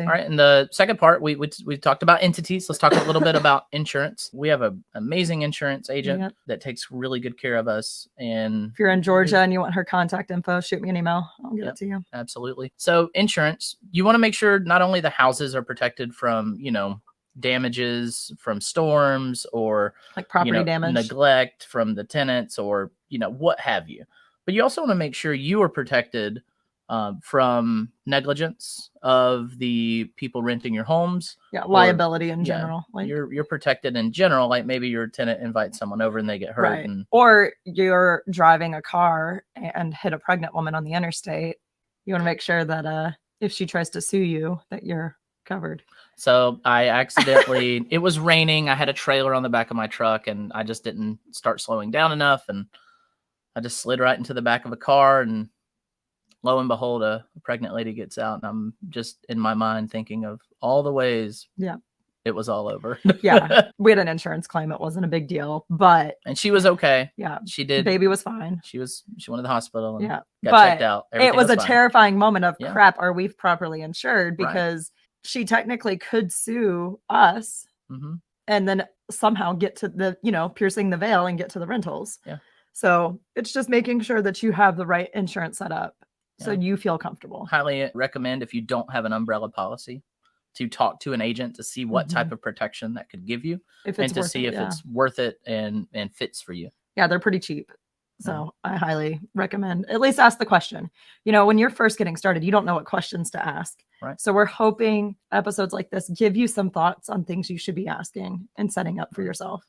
All right. And the second part, we talked about entities. Let's talk a little bit about insurance. We have an amazing insurance agent that takes really good care of us. And if you're in Georgia and you want her contact info, shoot me an email. I'll get it to you. Absolutely. So insurance, you want to make sure not only the houses are protected from, damages from storms or like property damage, neglect from the tenants or, what have you. But you also want to make sure you are protected from negligence of the people renting your homes. Yeah, liability in general. Like you're protected in general. Like maybe your tenant invites someone over and they get hurt. Right. Or you're driving a car and hit a pregnant woman on the interstate. You want to make sure that if she tries to sue you, that you're covered. So I accidentally, it was raining. I had a trailer on the back of my truck and I just didn't start slowing down enough. And I just slid right into the back of a car and lo and behold, a pregnant lady gets out, and I'm just in my mind thinking of all the ways it was all over. Yeah. We had an insurance claim. It wasn't a big deal, and she was okay. Yeah. She did. Baby was fine. She went to the hospital and got checked out. Everything it was a terrifying moment of crap. Are we properly insured? Because she technically could sue us and then somehow get to the, piercing the veil and get to the rentals. Yeah. So it's just making sure that you have the right insurance set up. So you feel comfortable. Highly recommend, if you don't have an umbrella policy, to talk to an agent to see what type of protection that could give you and to see if it's worth it and fits for you. Yeah, they're pretty cheap. So I highly recommend at least ask the question. When you're first getting started, you don't know what questions to ask. Right. So we're hoping episodes like this give you some thoughts on things you should be asking and setting up for yourself.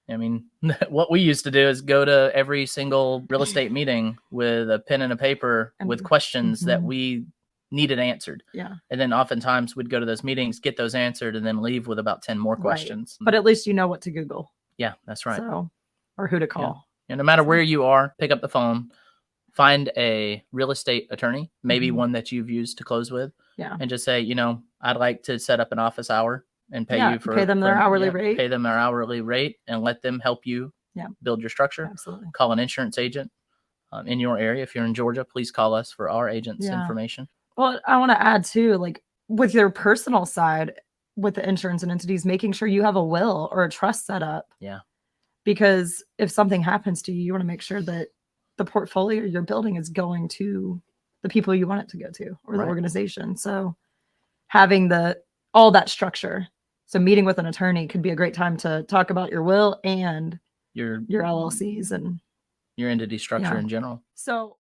I mean, what we used to do is go to every single real estate meeting with a pen and a paper with questions that we needed answered. Yeah. And then oftentimes we'd go to those meetings, get those answered, and then leave with about 10 more questions. But at least you know what to Google. Yeah, that's right. So, or who to call. Yeah. And no matter where you are, pick up the phone, find a real estate attorney, maybe one that you've used to close with. Yeah. And just say, I'd like to set up an office hour and pay them their hourly rate. Pay them their hourly rate and let them help you build your structure. Absolutely. Call an insurance agent in your area. If you're in Georgia, please call us for our agent's information. Well, I want to add too, like with your personal side with the insurance and entities, making sure you have a will or a trust set up. Yeah. Because if something happens to you, you want to make sure that the portfolio you're building is going to the people you want it to go to or the organization. So having all that structure. So meeting with an attorney could be a great time to talk about your will and your LLCs and your entity structure in general. So